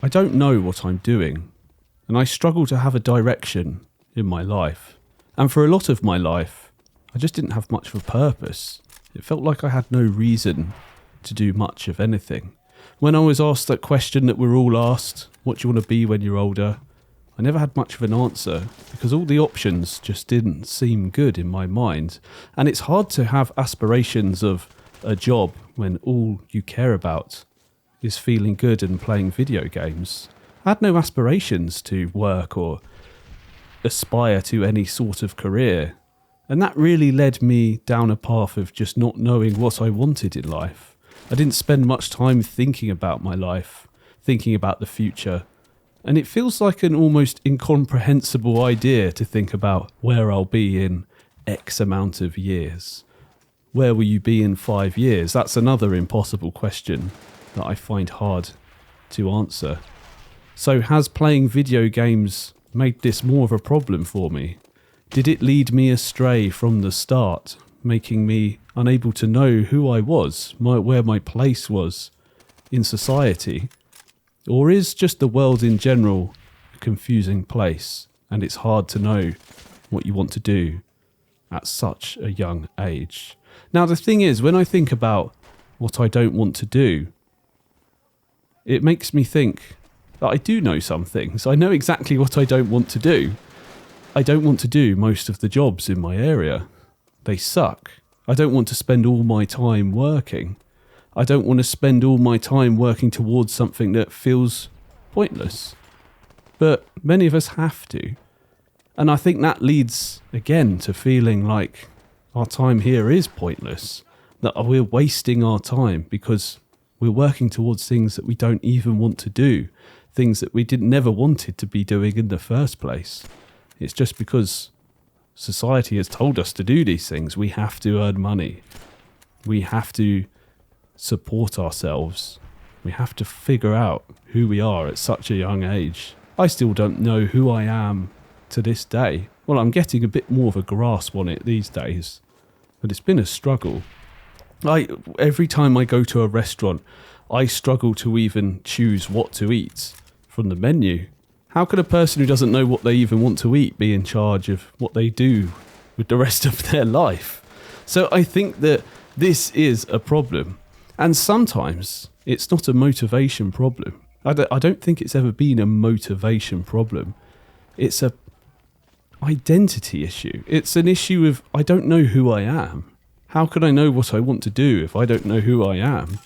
don't know what I'm doing, and I struggle to have a direction in my life. And for a lot of my life, I just didn't have much of a purpose. It felt like I had no reason to do much of anything. When I was asked that question that we're all asked, what do you want to be when you're older? I never had much of an answer because all the options just didn't seem good in my mind. And it's hard to have aspirations of a job when all you care about is feeling good and playing video games. I had no aspirations to work or aspire to any sort of career. And that really led me down a path of just not knowing what I wanted in life. I didn't spend much time thinking about my life, thinking about the future. And it feels like an almost incomprehensible idea to think about where I'll be in X amount of years. Where will you be in 5 years? That's another impossible question that I find hard to answer. So has playing video games made this more of a problem for me? Did it lead me astray from the start, making me unable to know who I was, where my place was in society? Or is just the world in general a confusing place and it's hard to know what you want to do at such a young age? Now, the thing is, when I think about what I don't want to do, it makes me think that I do know some things. I know exactly what I don't want to do. I don't want to do most of the jobs in my area. They suck. I don't want to spend all my time working. I don't want to spend all my time working towards something that feels pointless. But many of us have to. And I think that leads, again, to feeling like our time here is pointless. That we're wasting our time because we're working towards things that we don't even want to do. Things that we never wanted to be doing in the first place. It's just because society has told us to do these things. We have to earn money. We have to support ourselves. We have to figure out who we are at such a young age. I still don't know who I am to this day. Well, I'm getting a bit more of a grasp on it these days, but it's been a struggle. Every time I go to a restaurant, I struggle to even choose what to eat from the menu. How could a person who doesn't know what they even want to eat be in charge of what they do with the rest of their life? So I think that this is a problem. And sometimes it's not a motivation problem. I don't think it's ever been a motivation problem. It's a identity issue. It's an issue of I don't know who I am. How could I know what I want to do if I don't know who I am?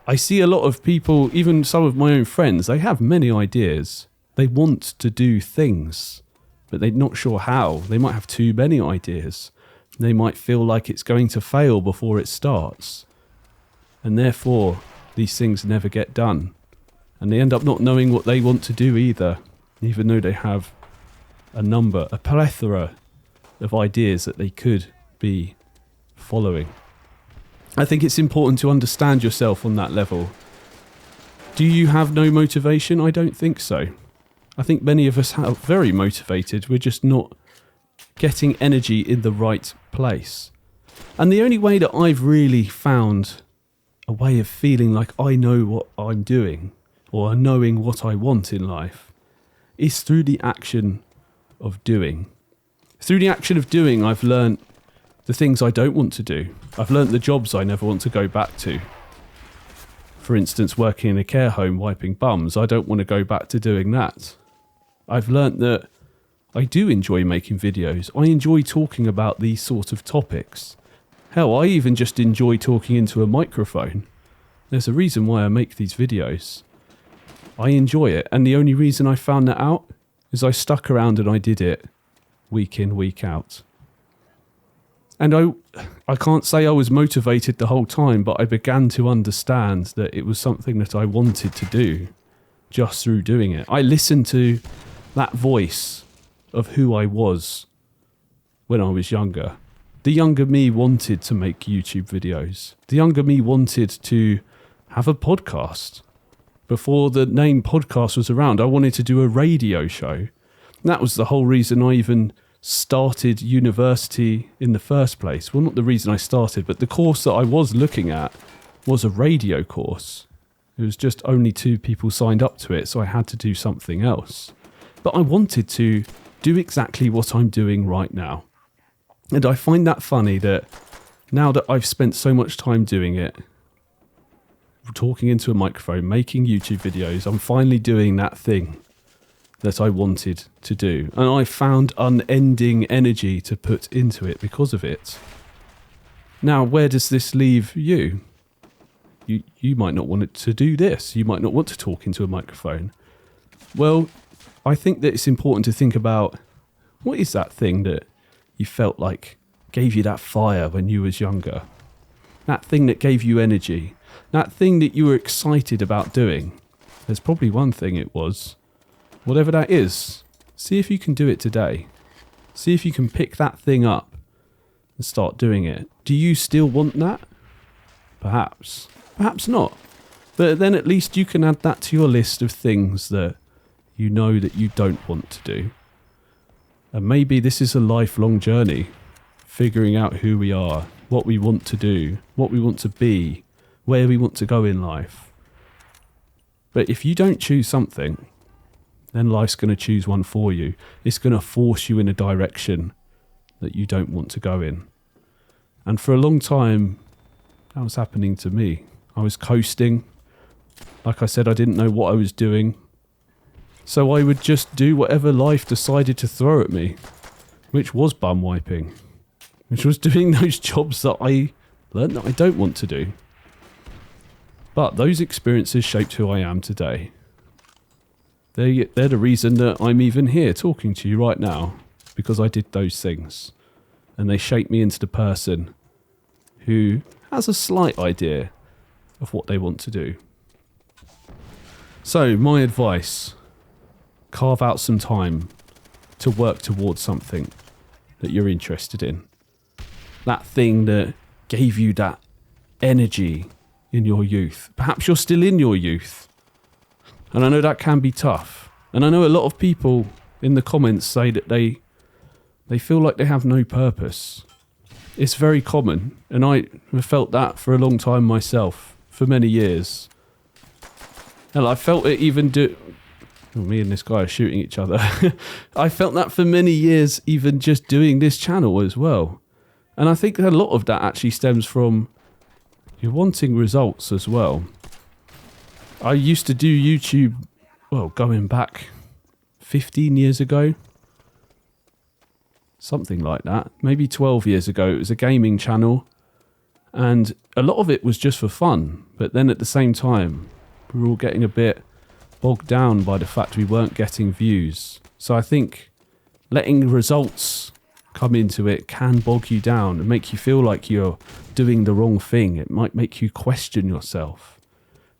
I see a lot of people, even some of my own friends, they have many ideas. They want to do things, but they're not sure how. They might have too many ideas. They might feel like it's going to fail before it starts. And therefore, these things never get done. And they end up not knowing what they want to do either, even though they have a plethora of ideas that they could be following. I think it's important to understand yourself on that level. Do you have no motivation? I don't think so. I think many of us are very motivated. We're just not getting energy in the right place. And the only way that I've really found a way of feeling like I know what I'm doing or knowing what I want in life is through the action of doing. Through the action of doing, I've learned the things I don't want to do. I've learnt the jobs I never want to go back to. For instance, working in a care home wiping bums, I don't want to go back to doing that. I've learnt that I do enjoy making videos. I enjoy talking about these sort of topics. Hell, I even just enjoy talking into a microphone. There's a reason why I make these videos. I enjoy it, and the only reason I found that out is I stuck around and I did it week in, week out. And I can't say I was motivated the whole time, but I began to understand that it was something that I wanted to do just through doing it. I listened to that voice of who I was when I was younger. The younger me wanted to make YouTube videos. The younger me wanted to have a podcast. Before the name podcast was around, I wanted to do a radio show. That was the whole reason I even started university in the first place. Well, not the reason I started, but the course that I was looking at was a radio course. It was just only 2 people signed up to it, so I had to do something else. But I wanted to do exactly what I'm doing right now. And I find that funny that now that I've spent so much time doing it, talking into a microphone, making YouTube videos, I'm finally doing that thing that I wanted to do. And I found unending energy to put into it because of it. Now, where does this leave you? You might not want to do this. You might not want to talk into a microphone. Well, I think that it's important to think about, what is that thing that you felt like gave you that fire when you was younger? That thing that gave you energy? That thing that you were excited about doing? There's probably one thing it was. Whatever that is, see if you can do it today. See if you can pick that thing up and start doing it. Do you still want that? Perhaps. Perhaps not. But then at least you can add that to your list of things that you know that you don't want to do. And maybe this is a lifelong journey, figuring out who we are, what we want to do, what we want to be, where we want to go in life. But if you don't choose something, then life's going to choose one for you. It's going to force you in a direction that you don't want to go in. And for a long time, that was happening to me. I was coasting. Like I said, I didn't know what I was doing. So I would just do whatever life decided to throw at me, which was bum wiping, which was doing those jobs that I learned that I don't want to do. But those experiences shaped who I am today. They're the reason that I'm even here talking to you right now, because I did those things. And they shaped me into the person who has a slight idea of what they want to do. So, my advice, carve out some time to work towards something that you're interested in. That thing that gave you that energy in your youth. Perhaps you're still in your youth. And I know that can be tough. And I know a lot of people in the comments say that they feel like they have no purpose. It's very common. And I have felt that for a long time myself, for many years. And I felt it even me and this guy are shooting each other. I felt that for many years, even just doing this channel as well. And I think a lot of that actually stems from you're wanting results as well. I used to do YouTube, well, going back 15 years ago. Something like that. Maybe 12 years ago. It was a gaming channel. And a lot of it was just for fun. But then at the same time, we were all getting a bit bogged down by the fact we weren't getting views. So I think letting results come into it can bog you down and make you feel like you're doing the wrong thing. It might make you question yourself.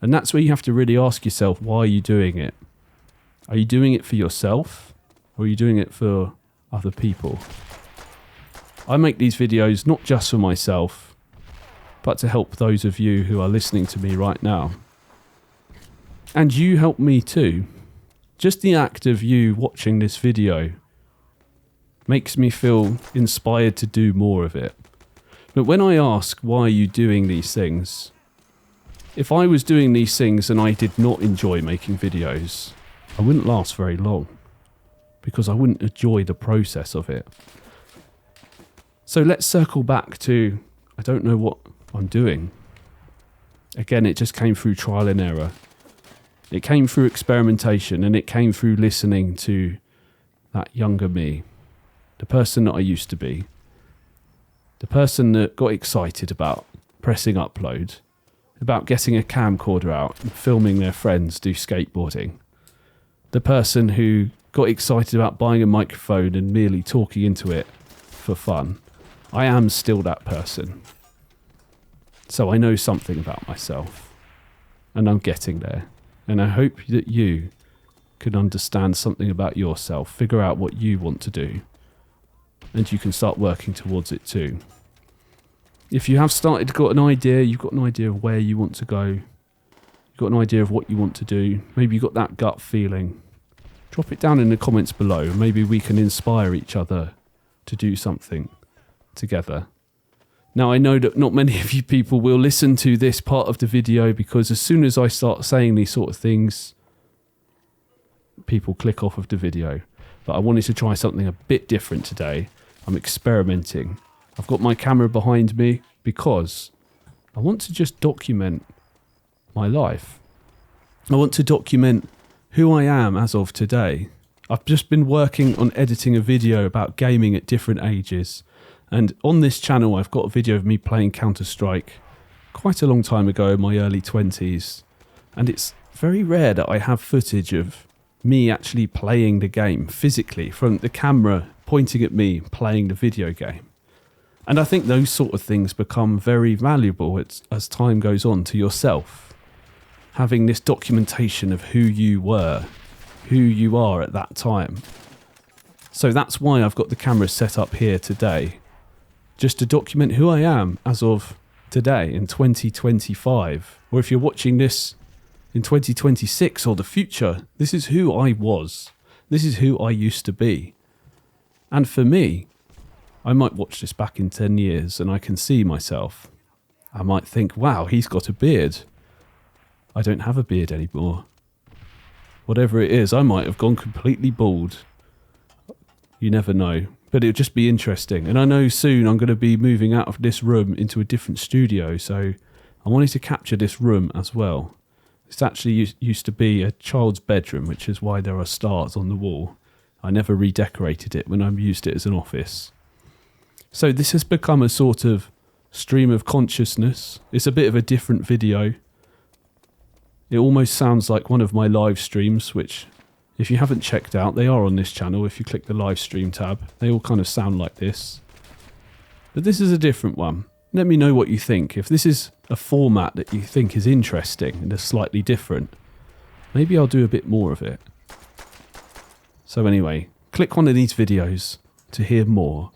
And that's where you have to really ask yourself, why are you doing it? Are you doing it for yourself? Or are you doing it for other people? I make these videos not just for myself, but to help those of you who are listening to me right now. And you help me too. Just the act of you watching this video makes me feel inspired to do more of it. But when I ask, why are you doing these things? If I was doing these things and I did not enjoy making videos, I wouldn't last very long because I wouldn't enjoy the process of it. So let's circle back to, I don't know what I'm doing. Again, it just came through trial and error. It came through experimentation, and it came through listening to that younger me, the person that I used to be, the person that got excited about pressing upload, about getting a camcorder out and filming their friends do skateboarding, the person who got excited about buying a microphone and merely talking into it for fun. I am still that person. So I know something about myself, and I'm getting there. And I hope that you can understand something about yourself, figure out what you want to do, and you can start working towards it too. If you have got an idea, you've got an idea of where you want to go, you've got an idea of what you want to do, maybe you've got that gut feeling, drop it down in the comments below. Maybe we can inspire each other to do something together. Now, I know that not many of you people will listen to this part of the video because as soon as I start saying these sort of things, people click off of the video. But I wanted to try something a bit different today. I'm experimenting. I've got my camera behind me because I want to just document my life. I want to document who I am as of today. I've just been working on editing a video about gaming at different ages. And on this channel, I've got a video of me playing Counter-Strike quite a long time ago in my early 20s. And it's very rare that I have footage of me actually playing the game physically, from the camera pointing at me playing the video game. And I think those sort of things become very valuable as time goes on to yourself. Having this documentation of who you were, who you are at that time. So that's why I've got the camera set up here today. Just to document who I am as of today in 2025. Or if you're watching this in 2026 or the future, this is who I was. This is who I used to be. And for me, I might watch this back in 10 years and I can see myself. I might think, wow, he's got a beard. I don't have a beard anymore. Whatever it is, I might have gone completely bald. You never know. But it'll just be interesting. And I know soon I'm going to be moving out of this room into a different studio. So I wanted to capture this room as well. This actually used to be a child's bedroom, which is why there are stars on the wall. I never redecorated it when I used it as an office. So this has become a sort of stream of consciousness. It's a bit of a different video. It almost sounds like one of my live streams, which, if you haven't checked out, they are on this channel. If you click the live stream tab, they all kind of sound like this. But this is a different one. Let me know what you think. If this is a format that you think is interesting and is slightly different, maybe I'll do a bit more of it. So anyway, click one of these videos to hear more.